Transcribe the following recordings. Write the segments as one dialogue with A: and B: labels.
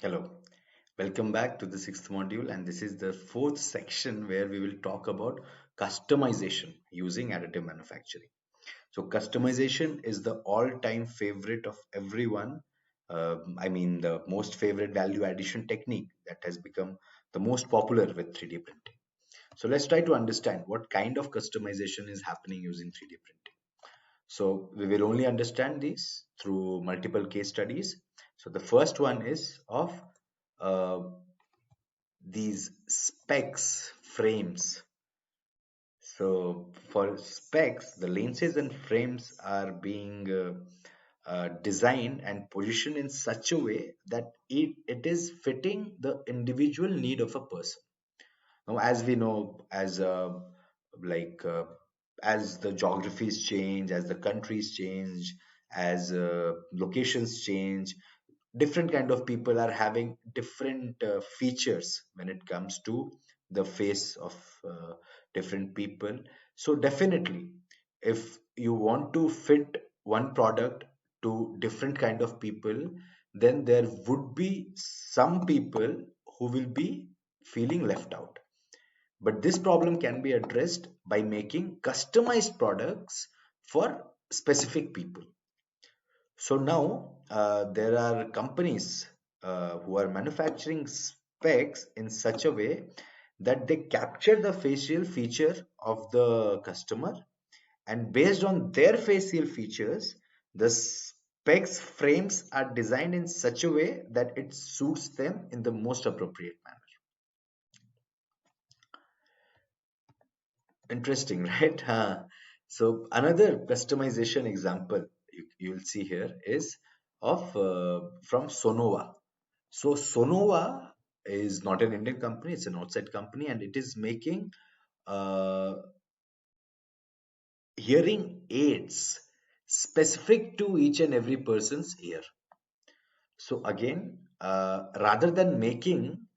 A: Hello, welcome back to the sixth module, and this is the fourth section where we will talk about customization using additive manufacturing. So, customization is the all-time favorite of everyone. The most favorite value addition technique that has become the most popular with 3D printing. So, let's try to understand what kind of customization is happening using 3D printing. So, we will only understand these through multiple case studies. So, the first one is of uh, these specs frames. So for specs, the lenses and frames are being designed and positioned in such a way that it is fitting the individual need of a person. Now, as we know, like uh, as the geographies change, as the countries change, as locations change, different kind of people are having different features when it comes to the face of different people. So definitely, if you want to fit one product to different kind of people, then there would be some people who will be feeling left out. But this problem can be addressed by making customized products for specific people. So now there are companies who are manufacturing specs in such a way that they capture the facial feature of the customer, and based on their facial features, the specs frames are designed in such a way that it suits them in the most appropriate manner. Interesting, right? Huh. So another customization example you'll see here is of from Sonova. So Sonova is not an Indian company; it's an outside company, and it is making uh, hearing aids specific to each and every person's ear. So again, rather than making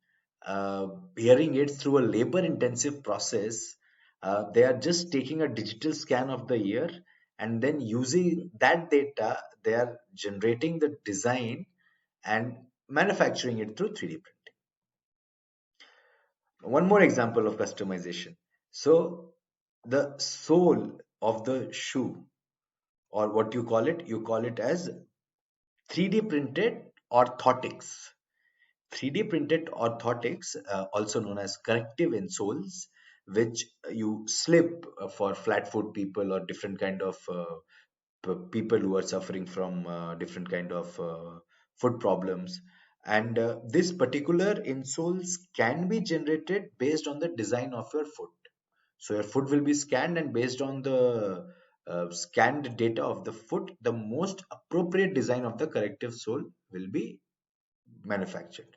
A: uh, hearing aids through a labor-intensive process, they are just taking a digital scan of the ear, and then using that data, they are generating the design and manufacturing it through 3D printing. One more example of customization. So the sole of the shoe, or what you call it as 3D printed orthotics. 3D printed orthotics, also known as corrective insoles, which you slip for flat foot people or different kind of people who are suffering from different kind of foot problems. And this particular insoles can be generated based on the design of your foot. So your foot will be scanned, and based on the scanned data of the foot, the most appropriate design of the corrective sole will be manufactured.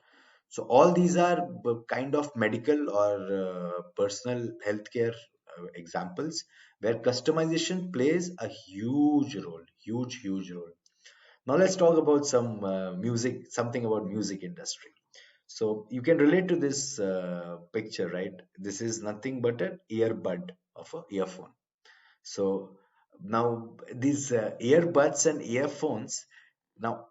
A: So all these are kind of medical or personal healthcare examples where customization plays a huge role, huge role. Now let's talk about some music, something about music industry. So you can relate to this picture, right? This is nothing but an earbud of a earphone. So now these earbuds and earphones, now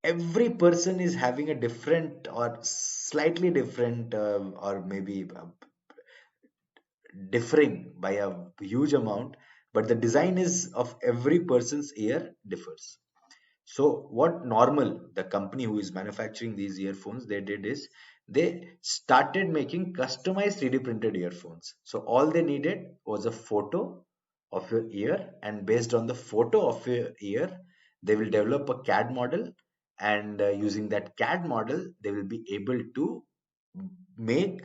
A: every person is having a different or slightly different or maybe differing by a huge amount, but the design is of every person's ear differs. So what normal the company who is manufacturing these earphones they did is they started making customized 3D printed earphones. So all they needed was a photo of your ear, and based on the photo of your ear, they will develop a CAD model, and using that CAD model, they will be able to make,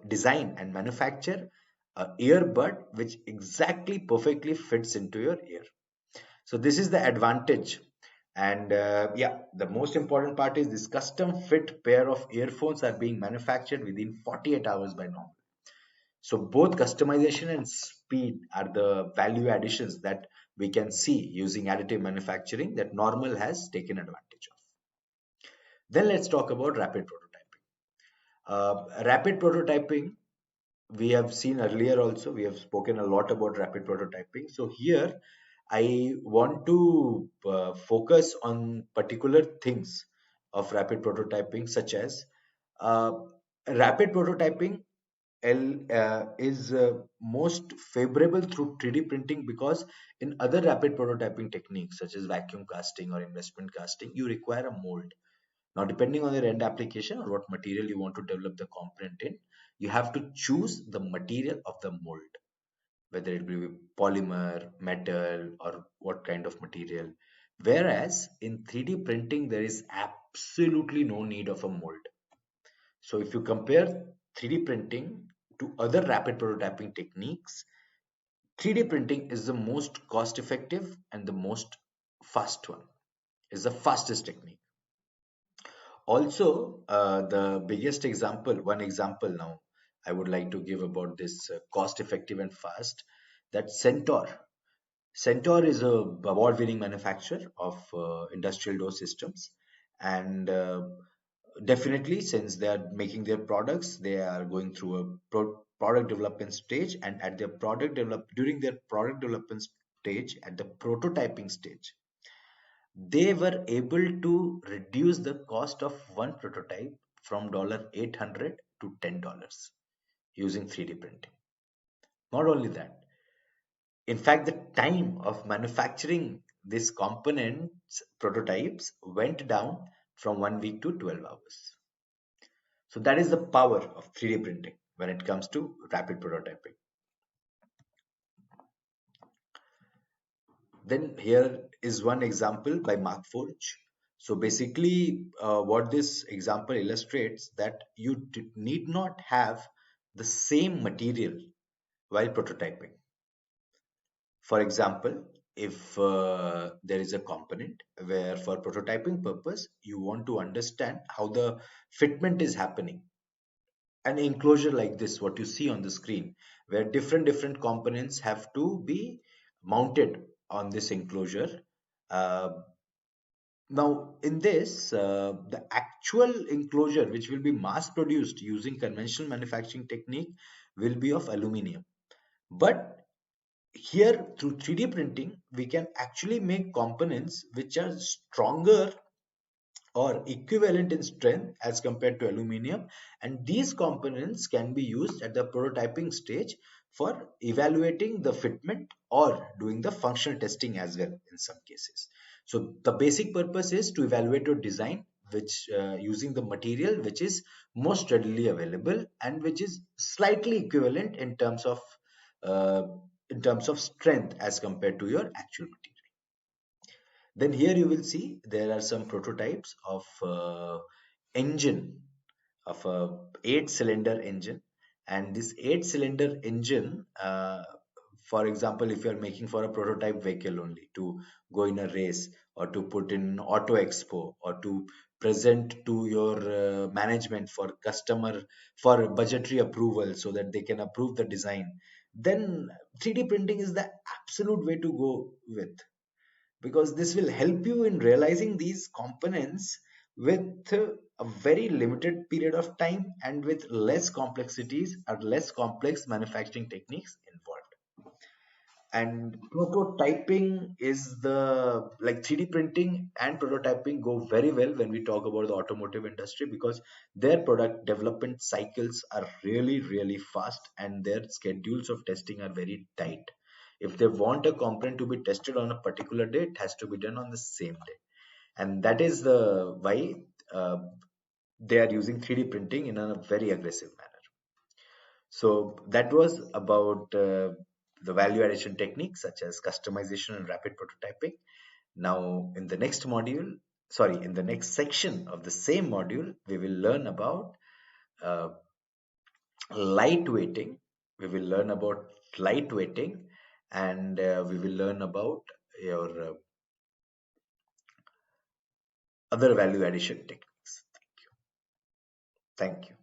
A: design, and manufacture a earbud which exactly perfectly fits into your ear. So this is the advantage. And yeah, the most important part is this custom fit pair of earphones are being manufactured within 48 hours by normal. So both customization and speed are the value additions that we can see using additive manufacturing that normal has taken advantage of. Then let's talk about rapid prototyping. Rapid prototyping, we have seen earlier also, we have spoken a lot about rapid prototyping. So here I want to focus on particular things of rapid prototyping, such as uh, rapid prototyping is most favorable through 3D printing, because in other rapid prototyping techniques such as vacuum casting or investment casting, you require a mold. Now, depending on your end application or what material you want to develop the component in, you have to choose the material of the mold, whether it be polymer, metal, or what kind of material. Whereas in 3D printing, there is absolutely no need of a mold. So if you compare 3D printing to other rapid prototyping techniques, 3D printing is the most cost effective and the most fast one, is the fastest technique. Also, the biggest example, one example now I would like to give about this cost effective and fast, that Centaur. Centaur is a award-winning manufacturer of industrial door systems, and definitely, since they are making their products, they are going through a product development stage, and at their during their product development stage, at the prototyping stage, they were able to reduce the cost of one prototype from $800 to $10 using 3D printing. Not only that, in fact, the time of manufacturing these components prototypes went down from 1 week to 12 hours. So that is the power of 3D printing when it comes to rapid prototyping. Then here is one example by Mark Forge. So basically, what this example illustrates, that you need not have the same material while prototyping. For example, if there is a component where for prototyping purpose, you want to understand how the fitment is happening. An enclosure like this, what you see on the screen, where different components have to be mounted on this enclosure. Uh, Now, in this, the actual enclosure, which will be mass produced using conventional manufacturing technique, will be of aluminium. But here, through 3D printing, we can actually make components which are stronger or equivalent in strength as compared to aluminium, and these components can be used at the prototyping stage for evaluating the fitment or doing the functional testing as well in some cases. So the basic purpose is to evaluate your design, which using the material which is most readily available and which is slightly equivalent uh, in terms of strength as compared to your actual material. Then here you will see there are some prototypes of engine, of a 8-cylinder engine, and this 8-cylinder engine, for example, if you are making for a prototype vehicle only to go in a race or to put in auto expo or to present to your management for customer for budgetary approval so that they can approve the design, then 3D printing is the absolute way to go with, because this will help you in realizing these components with a very limited period of time and with less complexities or less complex manufacturing techniques involved. And prototyping is the, like, 3D printing and prototyping go very well when we talk about the automotive industry, because their product development cycles are really fast and their schedules of testing are very tight. If they want a component to be tested on a particular day, it has to be done on the same day, and that is the why uh, they are using 3D printing in a very aggressive manner. So that was about the value addition techniques such as customization and rapid prototyping. Now, in the next module, sorry, in the next section of the same module, we will learn about uh, lightweighting. We will learn about lightweighting, and we will learn about your other value addition techniques. Thank you.